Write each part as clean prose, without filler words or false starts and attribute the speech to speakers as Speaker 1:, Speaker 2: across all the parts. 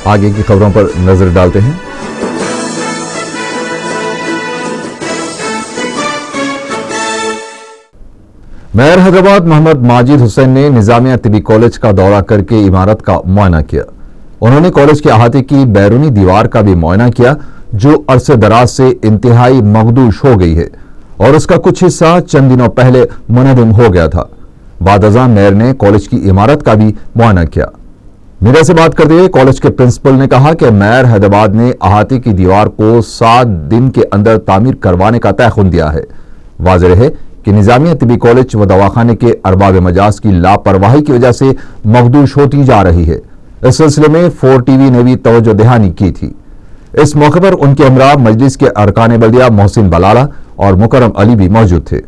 Speaker 1: आगे की खबरों पर नजर डालते हैं। मेयर हैदराबाद मोहम्मद माजिद हुसैन ने निजामिया तिबी कॉलेज का दौरा करके इमारत का मुआयना किया। उन्होंने कॉलेज के अहाते की बैरूनी दीवार का भी मुआयना किया, जो अरसे दराज से इंतहाई मखदूश हो गई है और उसका कुछ हिस्सा चंद दिनों पहले मुनहदम हो गया था। बाद अज़ां मेयर ने कॉलेज की इमारत का भी मुआयना किया। मीडिया से बात करते हुए कॉलेज के प्रिंसिपल ने कहा कि मेयर हैदराबाद ने अहाते की दीवार को 7 दिन के अंदर तामीर करवाने का तयखुन दिया है। वाज़ेह है कि निजामिया तिबी कॉलेज व दवाखाने के अरबाब मजाज की लापरवाही की वजह से मखदूश होती जा रही है। इस सिलसिले में 4 TV ने भी तवज्जो दहानी की थी। इस मौके पर उनके हमरा मजलिस के अरकान बल्दिया मोहसिन बलाला और मुकरम अली भी मौजूद थे।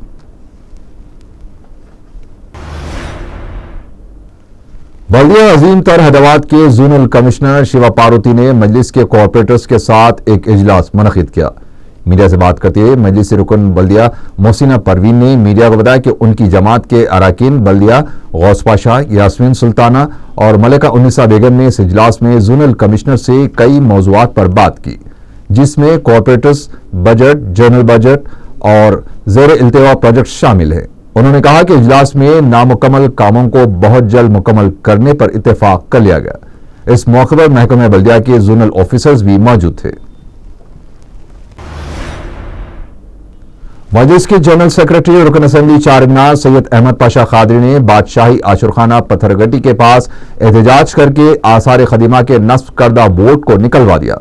Speaker 1: बल्दिया अजीम तर हैदराबाद के जोनल कमिश्नर शिवा पार्वती ने मजलिस के कॉर्पोरेटर्स के साथ एक इजलास मुनक़िद किया। मीडिया से बात करते हुए मजलिस रुकन बल्दिया मोहसिना परवीन ने मीडिया को बताया कि उनकी जमात के अरकान बल्दिया गौस पाशा, यास्मीन सुल्ताना और मलिका उन्निसा बेगम ने इस इजलास में जोनल कमिश्नर से कई मौज़ूआत पर बात की, जिसमें कॉर्पोरेटर्स, बजट, जनरल बजट और ज़ेर इल्तिवा प्रोजेक्ट शामिल है। उन्होंने कहा कि इजलास में नामुकम्मल कामों को बहुत जल्द मुकम्मल करने पर इत्तेफाक कर लिया गया। इस मौके पर महकमा बल्दिया के जोनल ऑफिसर्स भी मौजूद थे। मजलिस के जनरल सेक्रेटरी रुकन असम्बली चारमीनार सैयद अहमद पाशा खादरी ने बादशाही आशुरखाना पत्थरगट्टी के पास एहतजाज करके आसार खदीमा के नस्ब करदा बोर्ड को निकलवा दिया।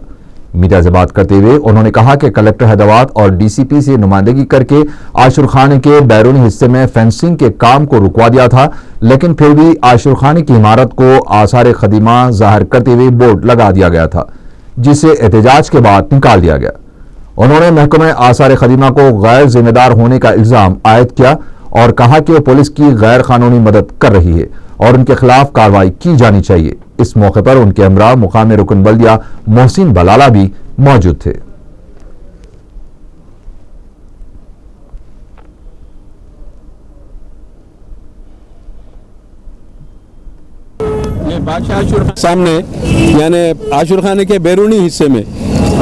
Speaker 1: मीडिया से बात करते हुए उन्होंने कहा कि कलेक्टर हैदराबाद और DCP से नुमाइंदगी करके आशुरखाने के बैरूनी हिस्से में फेंसिंग के काम को रुकवा दिया था, लेकिन फिर भी आशुरखाने की इमारत को आसार खदीमा जाहिर करते हुए बोर्ड लगा दिया गया था, जिसे एहतजाज के बाद निकाल दिया गया। उन्होंने महकमा आसार खदीमा को गैर जिम्मेदार होने का इल्जाम आयद किया और कहा कि वह पुलिस की गैर कानूनी मदद कर रही है और उनके खिलाफ कार्रवाई की जानी चाहिए। इस मौके पर उनके हमरा मुकामी रुकन बल्दिया मोहसिन बलाला भी मौजूद थे।
Speaker 2: बादशाह सामने यानी आशुरखाने के बैरूनी हिस्से में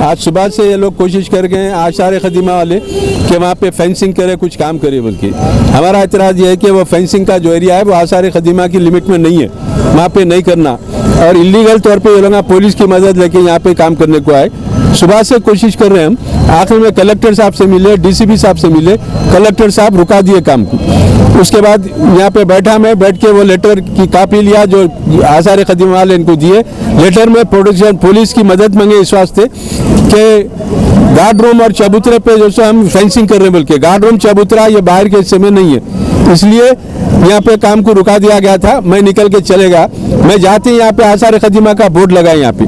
Speaker 2: आज सुबह से ये लोग कोशिश कर गए हैं आसार खदीमा वाले कि वहाँ पे फेंसिंग करे, कुछ काम करे, बल्कि हमारा एतराज़ ये है कि वो फेंसिंग का जो एरिया है वो आसार खदीमा की लिमिट में नहीं है, वहाँ पे नहीं करना और इलीगल तौर पे ये लोग पुलिस की मदद लेके यहाँ पे काम करने को आए। सुबह से कोशिश कर रहे हैं हम, आखिर में कलेक्टर साहब से मिले, DCP साहब से मिले, कलेक्टर साहब रुका दिए काम को। उसके बाद यहाँ पे बैठ के वो लेटर की कॉपी लिया जो आसार खदीमा वाले इनको दिए। लेटर में प्रोटेक्शन पुलिस की मदद मांगे इस वास्ते कि गार्ड रूम और चबूतरे पे जो सो हम फेंसिंग कर रहे हैं, बल्कि गार्ड रूम चबूतरा ये बाहर के हिस्से में नहीं है, इसलिए यहाँ पे काम को रुका दिया गया था। मैं निकल के चलेगा, मैं जाते ही यहाँ पे आसार खदीमा का बोर्ड लगा यहाँ पे,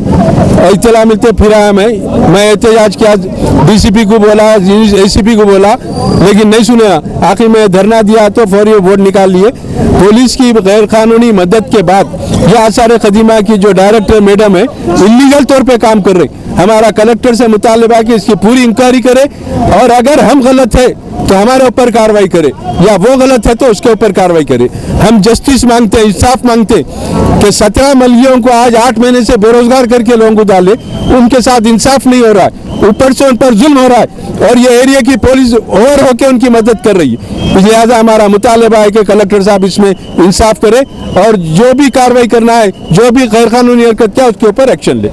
Speaker 2: इत्तला मिलते फिर आया मैं एहतजाज किया, DCP को बोला, ACP को बोला, लेकिन नहीं सुना। आखिर में धरना दिया तो फौरी बोर्ड निकाल लिए। पुलिस की गैर कानूनी मदद के बाद ये आसार खदीमा की जो डायरेक्टर मैडम है इलीगल तौर पे काम कर रही। हमारा कलेक्टर से मुतालबा है कि इसकी पूरी इंक्वायरी करे और अगर हम गलत है तो हमारे ऊपर कार्रवाई करे या वो गलत है तो उसके ऊपर कार्रवाई करे। हम जस्टिस मांगते हैं, इंसाफ मांगते हैं कि 17 मलगियों को आज 8 महीने से बेरोजगार करके लोगों को डाले, उनके साथ इंसाफ नहीं हो रहा है, ऊपर से उन पर जुल्म हो रहा है और ये एरिया की पुलिस ओवर होकर उनकी मदद कर रही है। लिहाजा हमारा मुतालबा है कि कलेक्टर साहब इसमें इंसाफ करे और जो भी कार्रवाई करना है, जो भी गैर कानूनी हरकत क्या उसके ऊपर एक्शन ले।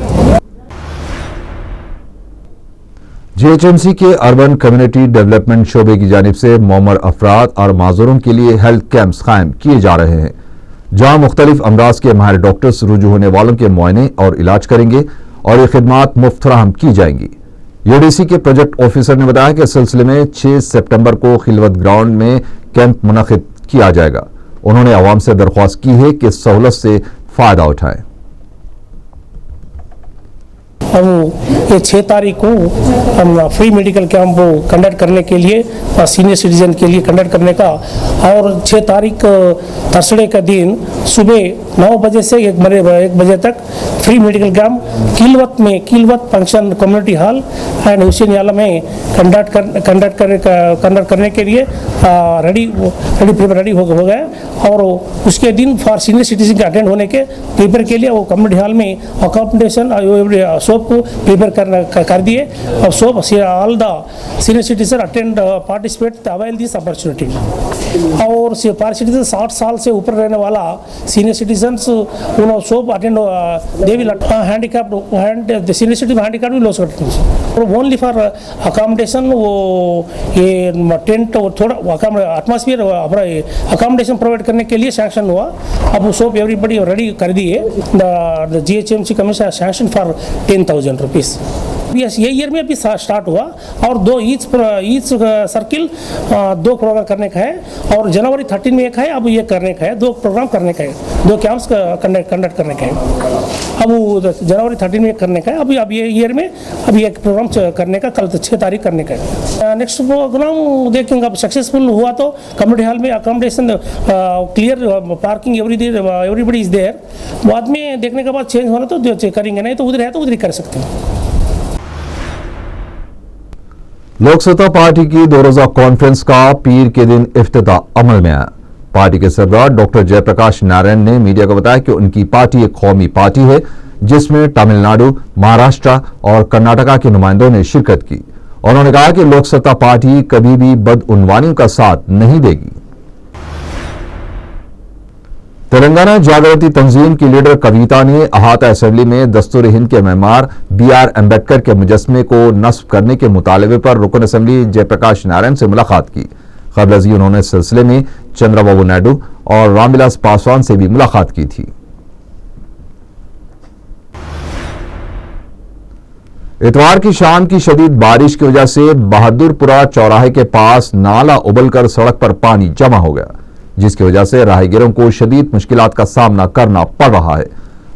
Speaker 1: GHMC के अर्बन कम्युनिटी डेवलपमेंट शोबे की जानिब से मौमर अफराद और माजूरों के लिए हेल्थ कैंप्स कायम किए जा रहे हैं, जहां मुख्तलिफ अमराज के माहिर डॉक्टर्स रुजू होने वालों के मुआयने और इलाज करेंगे और ये खिदमात मुफ्त फराहम की जाएंगी। UDC के प्रोजेक्ट ऑफिसर ने बताया कि इस सिलसिले में 6 सितंबर को खिलवत ग्राउंड में कैंप मुनक़िद किया जाएगा। उन्होंने अवाम से दरख्वास्त की है कि इस सहूलत से फायदा उठाएं।
Speaker 3: हम ये 6 तारीख को हम फ्री मेडिकल कैंप कंडक्ट करने के लिए सीनियर सिटीजन के लिए कंडक्ट करने का, और 6 तारीख थर्सडे का दिन सुबह 9 बजे से 1 बजे तक free medical camp Khilwat function community hall and हुसैन याला में कंडक्ट करने के लिए रेडी हो गए। और उसके दिन फॉर सीनियर सिटीजन के अटेंड होने के पेपर के लिए वो कम्युनिटी हॉल में अकोमोडेशन सोप को प्रिपेयर कर दिए, और soap all the senior citizen attend participate avail this opportunity. और सिटीजन 60 साल से ऊपर रहने वाला senior citizen soap attend they will handicapped senior citizen handicapped भी लो सकते हैं। ओनली फॉर अकोमोडेशन वो ये टेंट और थोड़ा एटमॉस्फेयर अकोमोडेशन प्रोवाइड करने के लिए सैंक्शन हुआ। अब वो सोप एवरीबडी रेडी कर दिए। The GHMC commission sanction for 10,000 rupees. Yes, ये ईयर में अभी स्टार्ट हुआ, और ईच सर्किल 2 प्रोग्राम करने का है, और जनवरी 13 में एक है, अब ये करने का है, 2 प्रोग्राम करने का है, 2 कैंप्स कंडक्ट करने का है। अब वो जनवरी 13 में करने का है, अब ये ईयर में अभी एक प्रोग्राम करने का, कल 6 तारीख करने का है। नेक्स्ट प्रोग्राम देखेंगे, अब सक्सेसफुल हुआ तो कम्युनिटी हॉल में accommodation clear, parking everybody is there. बाद में देखने के बाद चेंज होना तो करेंगे, नहीं तो उधर है तो उधर ही कर सकते हैं।
Speaker 1: लोक सत्ता पार्टी की 2 रोजा कॉन्फ्रेंस का पीर के दिन इफ्तिताह अमल में आया। पार्टी के सरबराह डॉक्टर जयप्रकाश नारायण ने मीडिया को बताया कि उनकी पार्टी एक कौमी पार्टी है जिसमें तमिलनाडु, महाराष्ट्र और कर्नाटका के नुमाइंदों ने शिरकत की। उन्होंने कहा कि लोक सत्ता पार्टी कभी भी बदउनवानियों का साथ नहीं देगी। तेलंगाना जागृति तंजीम की लीडर कविता ने अहाता असेंबली में दस्तूर हिंद के मेमार BR अम्बेडकर के मुजस्मे को नस्ब करने के मुतालबे पर रुकन असेंबली जयप्रकाश नारायण से मुलाकात की। कबल अज़ी उन्होंने इस सिलसिले में चंद्रबाबू नायडू और रामविलास पासवान से भी मुलाकात की थी। इतवार की शाम की शदीद बारिश की वजह से बहादुरपुरा चौराहे के पास नाला उबलकर सड़क पर पानी जमा हो गया, जिसकी वजह से राहगीरों को शदीद मुश्किलात का सामना करना पड़ रहा है।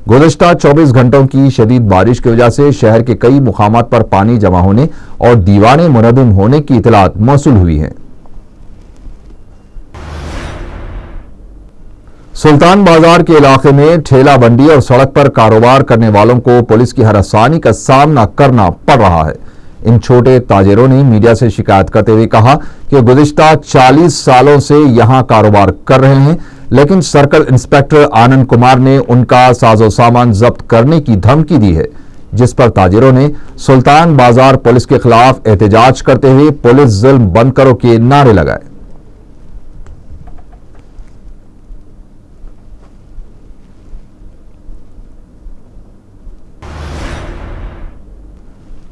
Speaker 1: गुज़श्ता 24 घंटों की शदीद बारिश की वजह से शहर के कई मुकामात पर पानी जमा होने और दीवारें मुनहदम होने की इतलात मौसूल हुई हैं। सुल्तान बाजार के इलाके में ठेला बंडी और सड़क पर कारोबार करने वालों को पुलिस की हरासानी का सामना करना पड़ रहा है। इन छोटे ताजिरों ने मीडिया से शिकायत करते हुए कहा कि गुज़िश्ता 40 सालों से यहां कारोबार कर रहे हैं, लेकिन सर्कल इंस्पेक्टर आनंद कुमार ने उनका साजो सामान जब्त करने की धमकी दी है, जिस पर ताजिरों ने सुल्तान बाजार पुलिस के खिलाफ एहतजाज करते हुए पुलिस जुल्म बंद करो के नारे लगाए।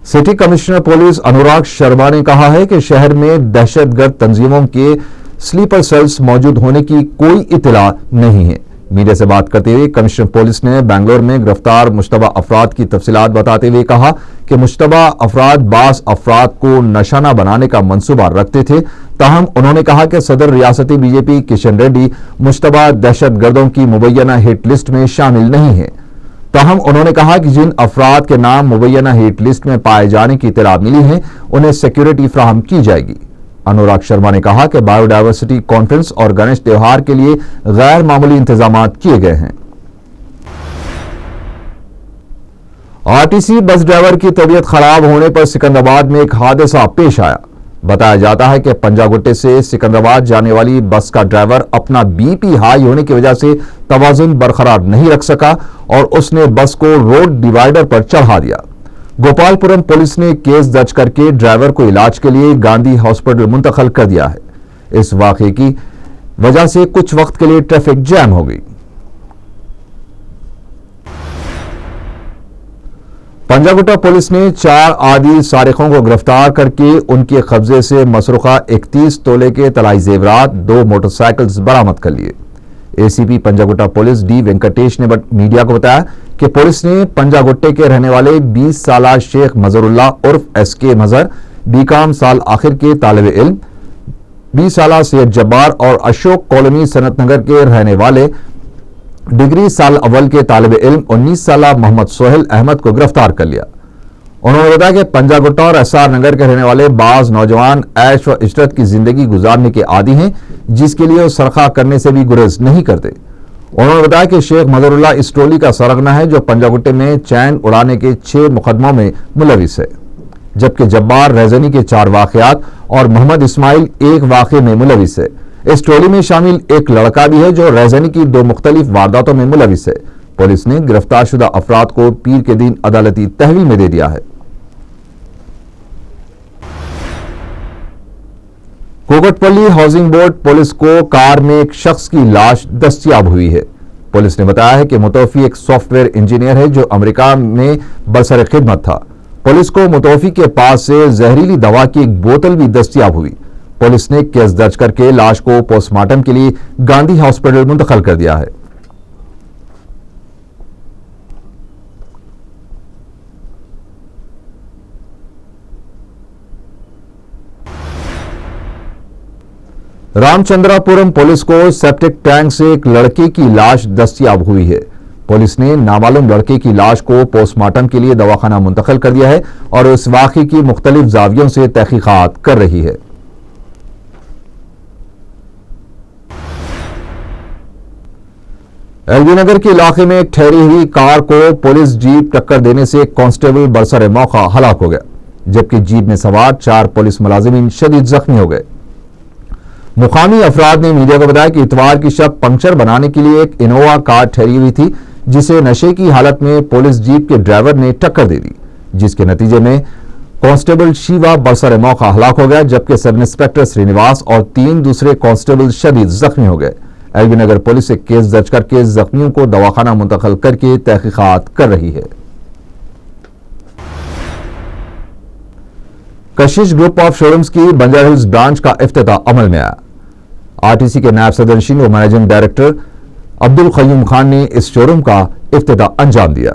Speaker 1: City commissioner police Anurag Sharma ने कहा है कि शहर में दहशतगर्द तंजीमों के स्लीपर सेल्स मौजूद होने की कोई इत्तला नहीं है। मीडिया से बात करते हुए कमिश्नर पुलिस ने बेंगलोर में गिरफ्तार मुश्तबा अफराद की तफसीलात बताते हुए कहा कि मुश्तबा अफराद बास अफराद को निशाना बनाने का मंसूबा रखते थे। ताहम उन्होंने कहा कि सदर रियासती बीजेपी किशन रेड्डी मुश्तबा दहशतगर्दों की मुबैना हिट लिस्ट में शामिल नहीं है। ताहम उन्होंने कहा कि जिन अफराद के नाम मुबैना हिट लिस्ट में पाए जाने की इत्तला मिली है उन्हें सिक्योरिटी फ्राहम की जाएगी। अनुराग शर्मा ने कहा कि बायोडायवर्सिटी कॉन्फ्रेंस और गणेश त्योहार के लिए गैर मामूली इंतजाम किए गए हैं। आरटीसी बस ड्राइवर की तबीयत खराब होने पर सिकंदराबाद में एक हादसा पेश आया। बताया जाता है कि पंजागुट्टे से सिकंदराबाद जाने वाली बस का ड्राइवर अपना बीपी हाई होने की वजह से तवाजुन बरकरार नहीं रख सका और उसने बस को रोड डिवाइडर पर चढ़ा दिया। गोपालपुरम पुलिस ने केस दर्ज करके ड्राइवर को इलाज के लिए गांधी हॉस्पिटल मुंतकिल कर दिया है। इस वाकये की वजह से कुछ वक्त के लिए ट्रैफिक जैम हो गई। पंजागुट्टा पुलिस ने 4 आदी सारिकों को गिरफ्तार करके उनके कब्जे से मसरूखा 31 तोले के तलाई जेवरात, 2 मोटरसाइकिल्स बरामद कर लिए। ACP Panjagutta police D Venkatesh ने मीडिया को बताया कि पुलिस ने पंजागुट्टे के रहने वाले 20 साला शेख मजरुल्लाह उर्फ SK मजहर, बीकॉम साल आखिर के तालिब इल्म, 20 साला सैयद जब्बार और अशोक कॉलोनी सनत नगर के रहने वाले डिग्री साल अव्वल के तालिब इल्म 19 साला मोहम्मद सोहेल अहमद को गिरफ्तार कर लिया। उन्होंने बताया कि पंजागुट्टा और एसआर नगर के रहने वाले बाज नौजवान ऐश व इशरत की जिंदगी गुजारने के आदी हैं, जिसके लिए वो सरखा करने से भी गुरेज नहीं करते। उन्होंने बताया कि शेख मजहरुल्लाह इस टोली का सरगना है जो पंजागुट्टे में चैन उड़ाने के 6 मुकदमों में मुलविस है, जबकि जब्बार रैजनी के 4 वाकयात और मोहम्मद इस्माइल 1 वाक़े में मुलविस है। इस टोली में शामिल एक लड़का भी है जो रैजनी की 2 मुख्तलिफ वारदातों में मुलविस है। पुलिस ने गिरफ्तार शुदा अफराद को पीर के दिन अदालती तहवील में दे दिया है। कोकटपल्ली हाउसिंग बोर्ड पुलिस को कार में एक शख्स की लाश दस्तयाब हुई है। पुलिस ने बताया है कि मुतौफी एक सॉफ्टवेयर इंजीनियर है जो अमेरिका में बरसर खिदमत था। पुलिस को मुतौफी के पास से जहरीली दवा की एक बोतल भी दस्तयाब हुई। पुलिस ने केस दर्ज करके लाश को पोस्टमार्टम के लिए गांधी हॉस्पिटल मुंतकिल कर दिया है। रामचंद्रापुरम पुलिस को सेप्टिक टैंक से एक लड़के की लाश दस्तयाब हुई है। पुलिस ने नामालूम लड़के की लाश को पोस्टमार्टम के लिए दवाखाना मुंतकिल कर दिया है और इस वाक़े की मुख्तलिफ जावियों से तहकीकात कर रही है। एलबी नगर के इलाके में एक ठहरी हुई कार को पुलिस जीप टक्कर देने से एक कांस्टेबल बरसर मौका हलाक हो गया, जबकि जीप में सवार 4 पुलिस मुलाजिमीन शदीद जख्मी हो गए। मुकामी अफराद ने मीडिया को बताया कि इतवार की शब पंक्चर बनाने के लिए एक इनोवा कार ठहरी हुई थी, जिसे नशे की हालत में पुलिस जीप के ड्राइवर ने टक्कर दे दी, जिसके नतीजे में कांस्टेबल शिवा बरसर मौका हलाक हो गया, जबकि सब इंस्पेक्टर श्रीनिवास और 3 दूसरे कांस्टेबल शदीद जख्मी हो गए। एलबी नगर पुलिस एक केस दर्ज करके जख्मियों को दवाखाना मुंतकिल करके तहकीकात कर रही है। कशिश ग्रुप ऑफ शोरूम्स की बंजारा हिल्स ब्रांच का इफ्तिताह अमल में आया। आरटीसी के नायब सदर व मैनेजिंग डायरेक्टर अब्दुल क़य्यूम खान ने इस शोरूम का इफ्तिताह अंजाम दिया।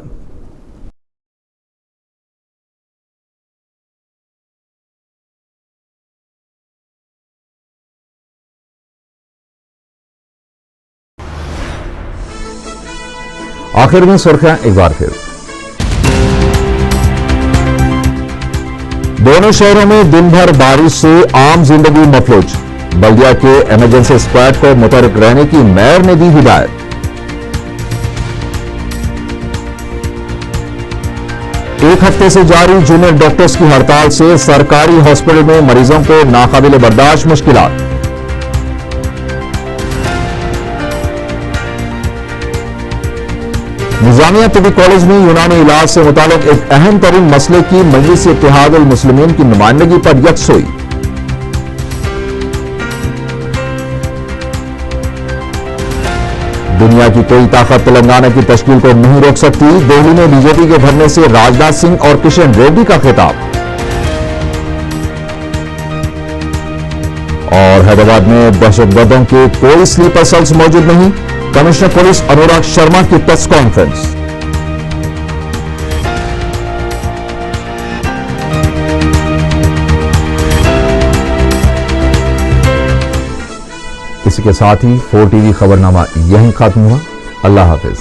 Speaker 1: आखिर में सुर्खियां एक बार फिर। दोनों शहरों में दिन भर बारिश से आम जिंदगी मफलूज। बल्दिया के इमरजेंसी स्क्वाड को मुतहरिक रहने की मेयर ने दी हिदायत। एक हफ्ते से जारी जूनियर डॉक्टर्स की हड़ताल से सरकारी हॉस्पिटल में मरीजों को नाकाबिले बर्दाश्त मुश्किलात। निजामिया तिबी कॉलेज में यूनानी इलाज से मुतालिक एक अहम तरीन मसले की मजलिस इत्तेहादुल मुस्लिमीन की नुमाइंदगी पर यकसुई। दुनिया की कोई ताकत तेलंगाना की तश्कील को नहीं रोक सकती। दिल्ली में बीजेपी के धरने से राजनाथ सिंह और किशन रेड्डी का खिताब। और हैदराबाद में दहशतगर्दों के कोई स्लीपर सेल्स मौजूद नहीं। कमिश्नर पुलिस अनुराग शर्मा की प्रेस कॉन्फ्रेंस। इसी के साथ ही 4 टीवी खबरनामा यहीं खत्म हुआ। अल्लाह हाफिज।